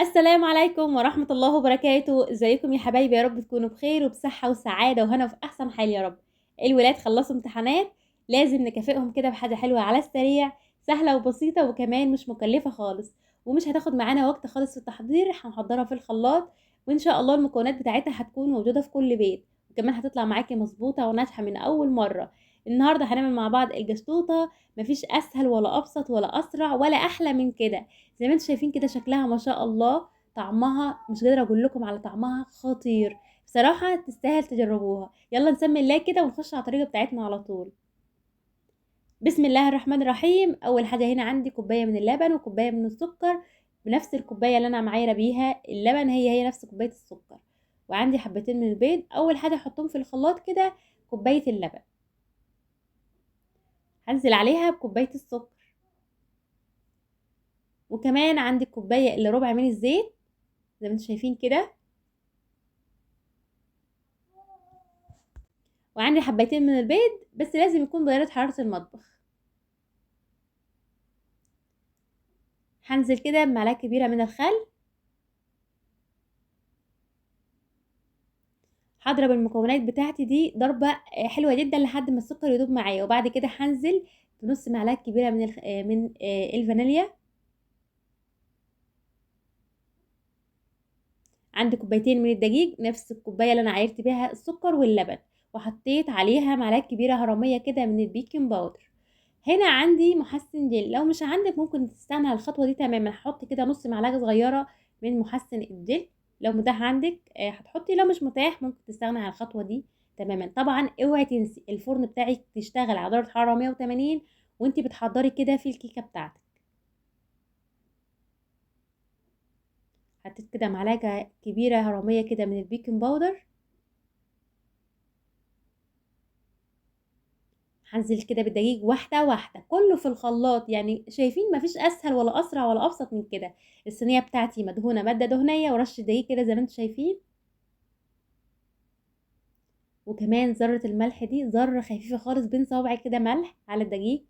السلام عليكم ورحمة الله وبركاته، ازيكم يا حبايبي؟ يا رب تكونوا بخير وبصحة وسعادة وهنا وفي أحسن حال يا رب. الولاد خلصوا امتحانات، لازم نكافئهم كده بحاجة حلوة على السريع، سهلة وبسيطة وكمان مش مكلفة خالص، ومش هتاخد معانا وقت خالص في التحضير. هنحضرها في الخلاط، وإن شاء الله المكونات بتاعتها هتكون موجودة في كل بيت، وكمان هتطلع معاكي مظبوطة وناجحة من أول مرة. النهاردة هنعمل مع بعض الجشطوطة، مفيش أسهل ولا أبسط ولا أسرع ولا أحلى من كده. زي ما انتم شايفين كده شكلها ما شاء الله، طعمها مش قادره اقول لكم على طعمها خطير. بصراحه تستاهل تجربوها. يلا نسمي الله كده ونخش على الطريقه بتاعتنا على طول. بسم الله الرحمن الرحيم. اول حاجه هنا عندي كوبايه من اللبن وكوبايه من السكر، بنفس الكوبايه اللي انا معايره بيها اللبن، هي نفس كوبايه السكر. وعندي حبتين من البيض. اول حاجه احطهم في الخلاط كده كوبايه اللبن، هنزل عليها بكوبايه السكر، وكمان عندي كوبايه الا ربع من الزيت زي ما انتم شايفين كده، وعندي حبتين من البيض بس لازم يكون درجة حرارة المطبخ. هنزل كده بمعلقة كبيرة من الخل. هضرب المكونات بتاعتي دي ضربة حلوة جدا لحد ما السكر يدوب معايا، وبعد كده هنزل بنص معلقة كبيرة من الفانيليا. عندي كوبايتين من الدقيق، نفس الكوباية اللي انا عايرت بيها السكر واللبن، وحطيت عليها معلقة كبيرة هرمية كده من البيكنج باودر. هنا عندي محسن جل، لو مش عندك ممكن تستنى على الخطوة دي تماما، هحط كده نص معلقة صغيرة من محسن الجل. لو متاح عندك هتحطي، لو مش متاح ممكن تستغني عن الخطوة دي تماما. طبعا اوعي تنسي الفرن بتاعك تشتغل على درجة حرارة 180 وانتي بتحضري كده في الكيكة بتاعتك. حطيت كده معلقة كبيرة هرمية كده من البيكنج باودر. هنزل كده بالدقيق واحدة واحدة كله في الخلاط، يعني شايفين مفيش اسهل ولا اسرع ولا ابسط من كده. الصينية بتاعتي مدهونة مادة دهنية ورش دقيق كده زي ما انتم شايفين، وكمان ذرة الملح دي ذرة خفيفة خالص بين صوابعي كده ملح على الدقيق.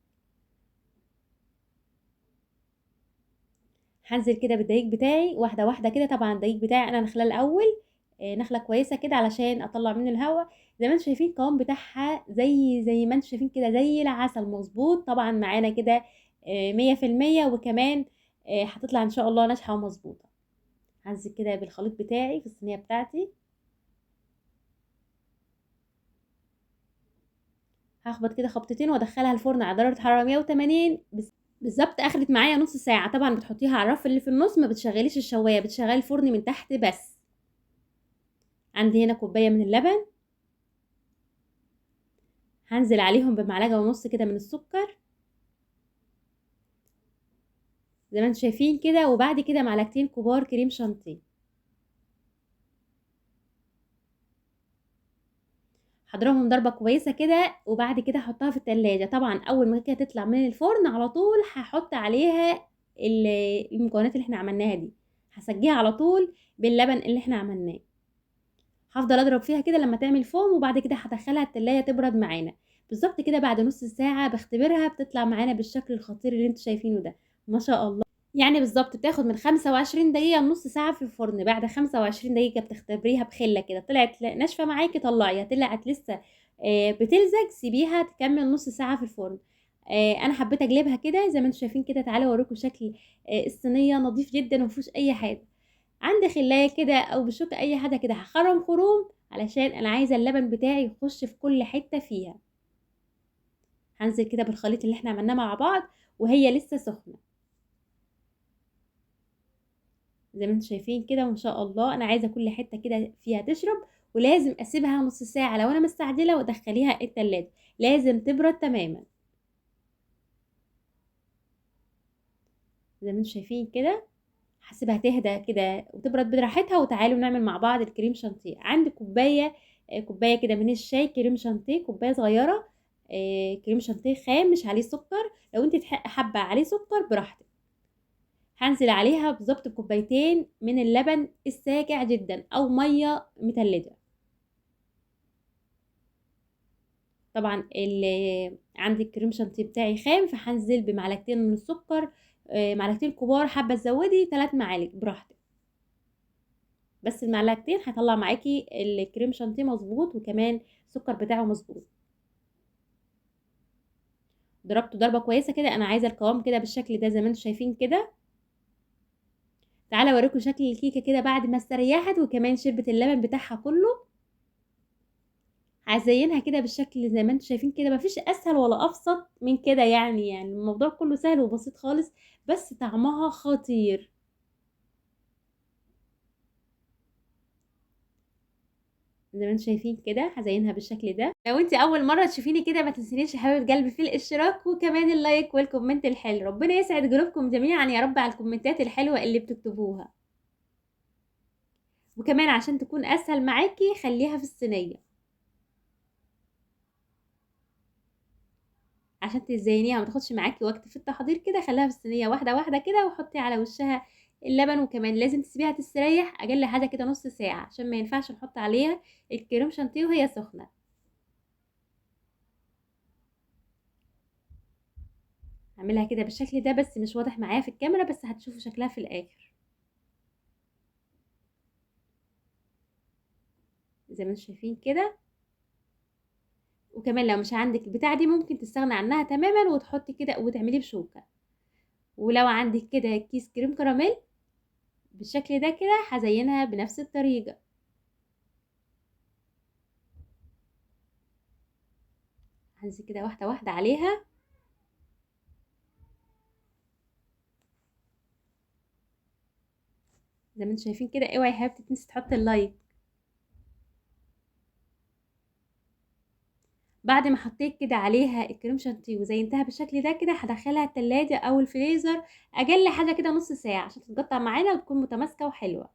هنزل كده بالدقيق بتاعي واحدة واحدة كده. طبعا الدقيق بتاعي انا نخلاه الاول نخلة كويسة كده علشان اطلع منه الهواء. زي ما انتم شايفين القوام بتاعها زي ما انتم شايفين كده زي العسل مظبوط. طبعا معانا كده 100%، وكمان هتطلع ان شاء الله ناجحة ومظبوطة. هنزل كده بالخليط بتاعي في الصينية بتاعتي، هخبط كده خبطتين وادخلها الفرن على درجة حرارة 180 بالظبط. اخدت معايا نص ساعة. طبعا بتحطيها على الرف اللي في النص، ما بتشغليش الشواية، بتشغلي الفرن من تحت بس. عندي هنا كوباية من اللبن، هنزل عليهم بمعلقة ونص كده من السكر زي ما انتم شايفين كده، وبعد كده معلقتين كبار كريم شانتيه. هضربهم ضربة كويسة كده، وبعد كده هحطها في التلاجة. طبعا اول ما كده تطلع من الفرن على طول هحط عليها المكونات اللي احنا عملناها دي، هسجيها على طول باللبن اللي احنا عملناه. هفضل اضرب فيها كده لما تعمل فوم، وبعد كده هدخلها التلاجة تبرد معانا. بالظبط كده بعد نص ساعة بختبرها بتطلع معانا بالشكل الخطير اللي انتوا شايفينه ده، ما شاء الله. يعني بالظبط بتاخد من 25 دقيقة لنص ساعة في الفرن. بعد 25 دقيقة بتختبريها بخلة كده، طلعت ناشفة معاكي طلعيها، طلعت لسه بتلزج سيبيها تكمل نص ساعة في الفرن. انا حبيت اقلبها كده زي ما انتم شايفين كده. تعالوا اوريكم شكل الصينية نظيف جدا ومفيهوش اي حاجة. عندي خلاية كده او بشوكة اي حاجة كده هخرم خروم علشان انا عايزة اللبن بتاعي يخش في كل حتة فيها. هنزل كده بالخليط اللي احنا عملناه مع بعض وهي لسه سخنة زي ما انتم شايفين كده. وما شاء الله انا عايزه كل حته كده فيها تشرب، ولازم اسيبها نص ساعه لو انا مستعجله وادخليها التلاجة، لازم تبرد تماما زي ما انتم شايفين كده. هسيبها تهدى كده وتبرد براحتها، وتعالوا نعمل مع بعض الكريم شانتيه. عندي كوبايه كوبايه كده من الشاي كريم شانتيه، كوبايه صغيره كريم شانتيه خام مش عليه سكر. لو انت حابه عليه سكر براحتك. هنزل عليها بالظبط بكوبايتين من اللبن الساقع جدا او ميه متلجه. طبعا عندي الكريم شانتيه بتاعي خام، فهنزل بمعلقتين من السكر معلقتين كبار، حابه تزودي 3 معالق براحتك. بس المعلقتين هيطلع معاكي الكريم شانتيه مظبوط، وكمان السكر بتاعه مظبوط. ضربته ضربه كويسه كده. انا عايزه القوام كده بالشكل ده زي ما انتم شايفين كده. تعالى اوريكم شكل الكيكه كده بعد ما استريحت وكمان شربت اللبن بتاعها كله. هزينها كده بالشكل زي ما انتم شايفين كده. مفيش اسهل ولا ابسط من كده، يعني الموضوع كله سهل وبسيط خالص، بس طعمها خطير. زي ما انتم شايفين كده هزينها بالشكل ده. لو انت اول مره تشوفيني كده ما تنسينيش يا حبيبه قلبي في الاشتراك وكمان اللايك والكومنت الحلو. ربنا يسعد قلوبكم جميعا يا رب على الكومنتات الحلوه اللي بتكتبوها. وكمان عشان تكون اسهل معاكي خليها في الصينيه عشان تزينيها، ما تاخدش معاكي وقت في التحضير كده. خليها في الصينيه واحده واحده كده، وحطي على وشها اللبن. وكمان لازم تسيبيها تستريح اقل حاجه كده نص ساعه، عشان ما ينفعش نحط عليها الكريم شانتيه وهي سخنه. هعملها كده بالشكل ده بس مش واضح معايا في الكاميرا، بس هتشوفوا شكلها في الاخر زي ما انتم شايفين كده. وكمان لو مش عندك البتاعه دي ممكن تستغنى عنها تماما وتحطي كده وتعمليه بشوكه. ولو عندك كده كيس كريم كراميل بالشكل ده كده هزينها بنفس الطريقه. هنزل كده واحده واحده عليها زي ما انتم شايفين كده. اوعي يا حبيبتي تنسي تحطي اللايك. بعد ما حطيت كده عليها الكريم شانتيه وزينتها بالشكل ده كده هدخلها التلاجة او الفريزر اقل حاجه كده نص ساعه عشان تتقطع معانا وتكون متماسكه وحلوه.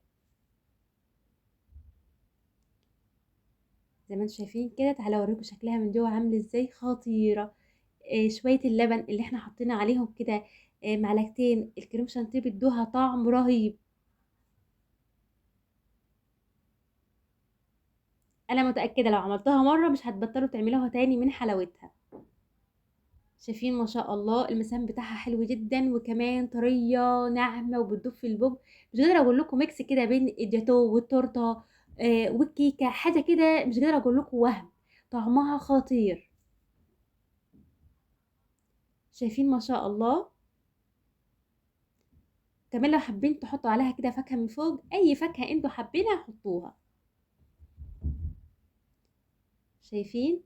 زي ما انتم شايفين كده. تعالوا اوريكم شكلها من جوه عامل ازاي، خطيره. شويه اللبن اللي احنا حطينا عليهم كده معلقتين الكريم شانتيه بيدوها طعم رهيب. انا متاكده لو عملتها مره مش هتبطلوا تعملوها تاني من حلاوتها. شايفين ما شاء الله المسام بتاعها حلو جدا، وكمان طريه ناعمه وبتدوب في البوق. مش قادره اقول لكم ميكس كده بين الجاتو والتورته والكيكه، حاجه كده مش قادره اقول لكم وهم. طعمها خطير. شايفين ما شاء الله. كمان لو حابين تحطوا عليها كده فاكهه من فوق، اي فاكهه انتوا حابينها حطوها. شايفين؟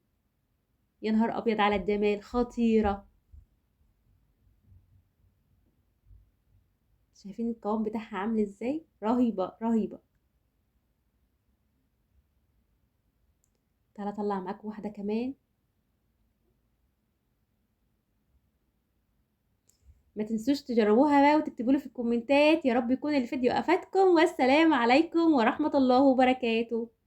يا نهار ابيض على الجمال، خطيره. شايفين القوام بتاعها عامل ازاي، رهيبه رهيبه. تعالى اطلع معاكم واحده كمان. ما تنسوش تجربوها بقى وتكتبوا لي في الكومنتات. يا رب يكون الفيديو افادكم، والسلام عليكم ورحمه الله وبركاته.